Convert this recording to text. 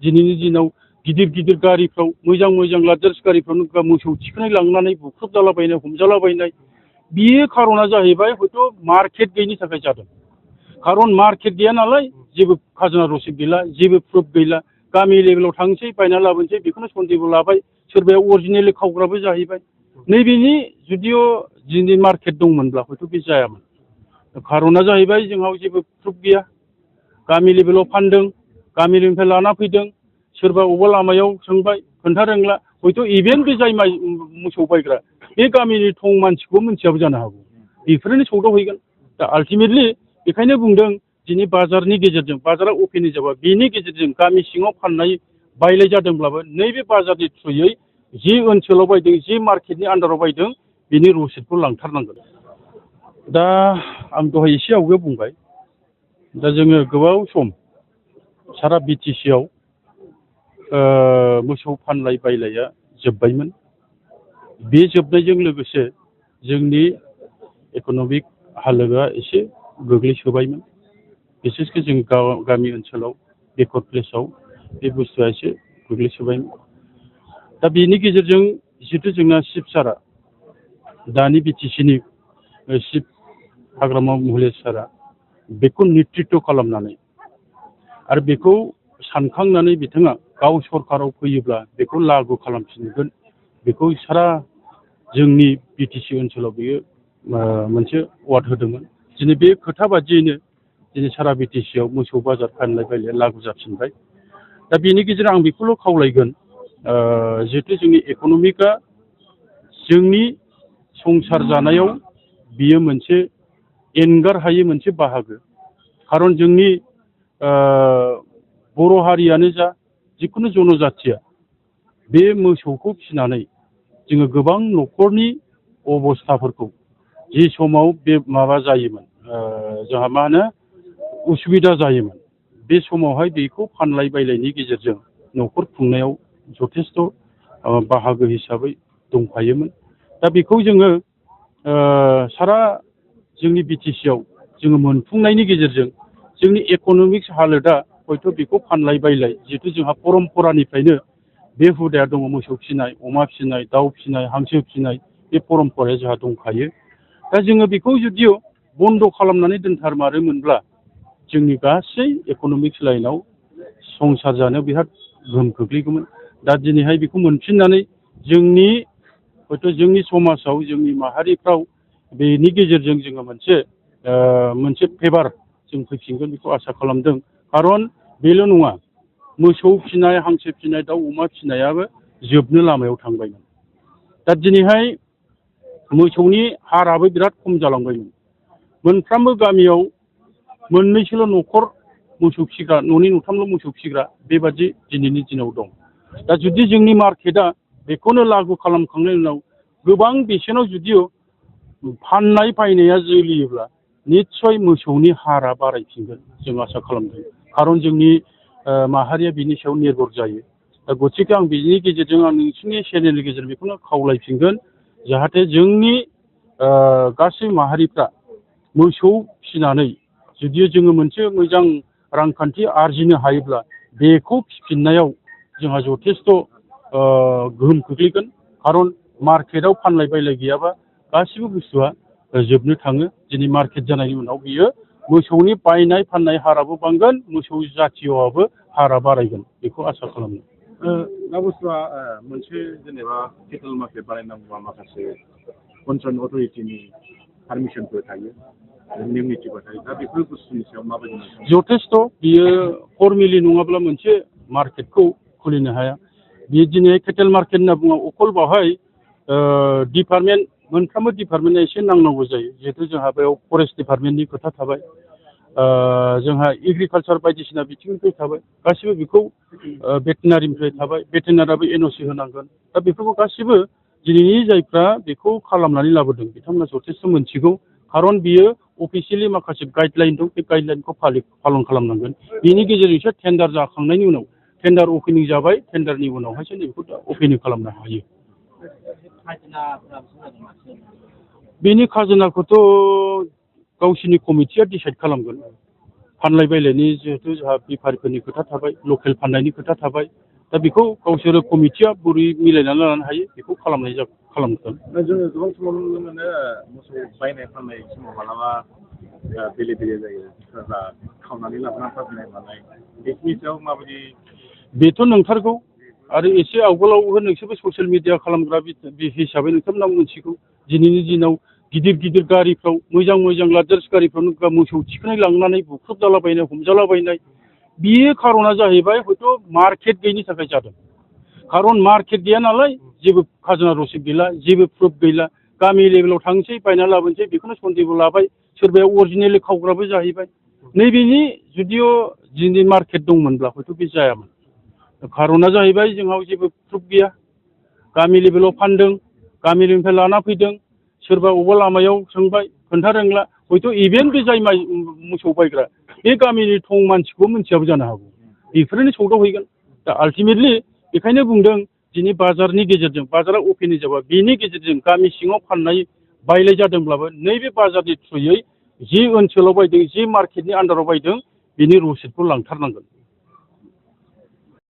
दिनैनि दिनाव गिदिर गिदिर गारिफ्राव मोजां मोजां लाक्जारियास गारिफ्रावनो मोसौ थिखोनाय लांनानै बुख्रुबजालाबायनाय हमजालाबायनाय बियो खार'ना जाहैबाय हयथ' मार्केट गैयिनि थाखाय जादों। खारन मार्केट गैया नालाय जेबो खाजोना रसिद गैला, जेबो प्रुफ गैला, गामि लेभेलाव थांसै बायना लाबोनोसै बेखौनो सन्देहबो लाबाय, सोरबाया अरिजिनेलि खावग्राबो जाहैबाय। नैबेनि जुदिअ दिनै मार्केट दंमोनब्ला हयथ' बे जायामोन। खार'ना जाहैबाय जोंनाव जेबो प्रुफ गैया, गामि लेभेलाव फानदों, गामि लेभेलनिफ्राय लाना फैदों, सोरबा अबेबा लामायाव सोंबाय खोन्था रोंला, हयथ' इभेन बे जाय मोसौ बायग्रा बे गामिनि थं मानसिखौ मिथियाबो जानो हागौ, बेफोरनो सौदावहैगोन। दा आल्टिमेटलि बेखायनो बुंदों दिनै बाजारनि गेजेरजों, बाजारा अपेन जाबा बेनि गेजेरजों गामि सिङाव फाननाय बायलाय जादोंब्लाबो नैबे बाजारनि थ्रुयै जे ओनसोलाव बायदों, जे मार्केटनि आन्दाराव बायदों बेनि रसिदखौ लांथारनांगोन। दा आं दहाय एसे आवगायाव बुंबाय, दा जोङो गोबाव सम सारा BTC आव मोसौ फानलाय बायलाया जोब्बायमोन। बे जोबनायजों लोगोसे जोंनि इक'नमिक हालोदा एसे गोग्लैसोबायमोन। बिसेसके जों गामि ओनसोलाव बेकवार्ड प्लेसाव बे बुस्थुआ एसे गोग्लैसोबायमोन। दा बेनि गेजेरजों जिहेथु जोंना चिफ सारा, दानि BTC चिफ हाग्रामा महिलारी सारा बेखौ नेतृत्व खालामनानै आरो बेखौ सानखांनानै बिथाङा गाव सरकाराव फैयोब्ला बेखौ लागु खालामफिनगोन, बेखौ सारा जोंनि BTC ओनसोलाव बियो मोनसे वार्ड होदोंमोन। दिनै बे खोथा बादियैनो दिनै सारा BTC आव मोसौ बाजार फानलाय बायलाया लागु जाफिनबाय। दा बेनि गेजेराव आं बेखौल' खावलायगोन, जिहेथु जोंनि इक'नमिकआ जोंनि संसार जानायाव बियो मोनसे एंगार हायै मोनसे बाहागो। खारन जोंनि बर' हारियानो जा जिखुनु जनजाथिया बे मोसौखौ फिसिनानै जोङो गोबां न'खरनि अबस्थाफोरखौ जि समाव बे माबा जायोमोन, जोंहा मा होनो उसुबिदा जायोमोन, बे समावहाय बेखौ फानलाय बायलायनि गेजेरजों न'खर खुंनायाव जथेस्थ' बाहागो हिसाबै दंफायोमोन। दा बेखौ जोङो सारा जोंनि BTC आव जोङो मोनफुंनायनि गेजेरजों जोंनि इक'नमिक्स हालोदा हयथ' बेखौ फानलाय बायलाय, जिहेथु जोंहा परम्परानिफ्रायनो बे हुदाया दङ, मोसौ फिसिनाय, अमा फिसिनाय, दाउ फिसिनाय, हांसो फिसिनाय, बे परम्पराया जोंहा दंखायो। दा जोङो बेखौ जुदिअ बन्द' खालामनानै दोनथारमारोमोनब्ला जोंनि गासै इक'नमिक्स लाइनाव संसार जानायाव बिराद गोहोम खोख्लैगौमोन। दा दिनैहाय बेखौ मोनफिननानै जोंनि हयथ' जोंनि समाजाव जोंनि माहारिफ्राव बेनि गेजेरजों जोङो मोनसे फेभार जों फैफिनगोन बेखौ आसा खालामदों। खारन बेल' नङा, मोसौ फिसिनाय, हांसो फिसिनाय, दाउ अमा फिसिनायाबो जोबनो लामायाव थांबायमोन। दा दिनैहाय मोसौनि हाराबो बिराद खम जालांबायमोन। मोनफ्रोमबो गामियाव मोननैसोल' न'खर मोसौ फिसिग्रा, न'नै न'थामल' मोसौ फिसिग्रा बेबादि दिनैनि दिनाव दं। दा जुदि जोंनि मार्केटआ बेखौनो लागु खालामखांनायनि उनाव गोबां बेसेनाव जुदिअ फाननाय बायनाया जोलियोब्ला निस्सय मोसौनि हारा बारायफिनगोन जों आसा खालामदों। खारन जोंनि माहारिया बिनि सायाव निर्भर जायो। दा गतिके आं बिनि गेजेरजों आं नोंसिनि चेनेलनि गेजेरजों बेखौनो खावलायफिनगोन, जाहाथे जोंनि गासै माहारिफ्रा मोसौ फिसिनानै जुदि जोङो मोनसे मोजां रांखान्थि आरजिनो हायोब्ला बेखौ फिसिफिननायाव जोंहा जथेस्थ' गोहोम खोख्लैगोन। खारन मार्केटआव फानलाय बायलाय गैयाबा गासिबो बुस्थुआ जोबनो थाङो। दिनै मार्केट जानायनि उनाव बियो मोसौनि बायनाय फाननाय हाराबो बांगोन, मोसौ जाथियावबो हारा बारायगोन, बेखौ आसा खालामो। दा बुस्थुआ मोनसे जेनेबा केटल मार्केट बानायनांगौबा माखासे कनसार्न अथरिटिनि पारमिसनफोर थायो, नेम निथिफोर थायो। दा बेफोर बुस्थुनि सायाव माबायदि? जथेस्थ' बियो फर्मेलि नङाब्ला मोनसे मार्केटखौ खुलिनो हाया। बियो दिनै केटेल मार्केट होनना बुङो, अकल बावहाय डिपार्टमेन्ट, मोनफ्रोमबो डिपार्टमेन्टआ एसे नांनांगौ जायो। जिहेथु जोंहा बेयाव फरेस्ट डिपार्टमेन्टनि खोथा थाबाय, जोंहा एग्रिकालसार बायदिसिना बिथिंनिफ्राय थाबाय, गासिबो बेखौ भेटेनारिनिफ्राय थाबाय, भेटेनारियाबो NOC होनांगोन। दा बेफोरखौ गासिबो दिनैनि जायफ्रा बेखौ खालामनानै लाबोदों बिथांमोना जथेस्थ' मोनथिगौ। खारन बियो अफिसियेलि माखासे गाइडलाइन दं, बे गाइडलाइनखौ पालन खालामनांगोन। बेनि गेजेरजोंसो टेन्डार जाखांनायनि उनाव टेन्डार अपेनिं जाबाय, टेन्डारनि उनावहायसो बेखौ अपेनिं खालामनो हायो। बेनि खाजोनाखौथ' गावसिनि कमिटिया डिसाइड खालामगोन। फानलाय बायलायनि जिहेथु जोंहा बेफारिफोरनि खोथा थाबाय लकेल फाननायनि खोथा थाबाय दा बेखौ गावसोरो कमिटिया बोरै मिलायनानै लानो हायो बेखौ खालामगोन। जोङो गोबां समाव नुनो मोनो मोसौ बायनाय फाननाय समाव मालाबा बेले बेले जायो सोरबा खावनानै लाबोना फाननाय मानाय बेनि सायाव माबायदि? बेथ' नंथारगौ आरो एसे आवगोलावबो नोंसोरबो ससियेल मिडिया खालामग्रा हिसाबै नोंथांमोना मिथिगौ दिनैनि दिनाव गिदिर गिदिर गारिफ्राव मोजां मोजां लाक्जारिस गारिफ्राव मोसौ थिखोनाय लांनानै बुख्रुबजालाबायनाय हमजालाबायनाय बियो खार'ना जाहैबाय हयथ' मार्केट गैयिनि थाखाय जादों। खारन मार्केट गैया नालाय जेबो खाजोना रसिद गैला जेबो प्रुफ गैला गामि लेभेलाव थांसै बायना लाबोनोसै बेखौनो सन्देहबो लाबाय सोरबाया अरिजिनेलि खावग्राबो जाहैबाय नैबेनि जुदिअ दिनै मार्केट दंमोनब्ला हयथ' बे जायामोन। खार'ना जाहैबाय जोंनाव जेबो प्रुफ गैया गामि लेभेलाव फानदों गामि लेभेलनिफ्राय लाना फैदों सोरबा अबेबा लामायाव सोंबाय खोन्था रोंला हयथ' इभेन बे जाय मोसौ बायग्रा बे गामिनि थं मानसिखौ मिथियाबो जानो हागौ बेफोरनो सौदावहैगोन। दा आल्टिमेटलि बेखायनो बुंदों दिनै बाजारनि गेजेरजों बाजारा अपेन जाबा बेनि गेजेरजों गामि सिङाव फाननाय बायलाय जादोंब्लाबो नैबे बाजारनि थ्रुयै जे ओनसोलाव बायदों जे मार्केटनि आन्दाराव बायदों बिनि रसिदखौ लांथारनांगोन।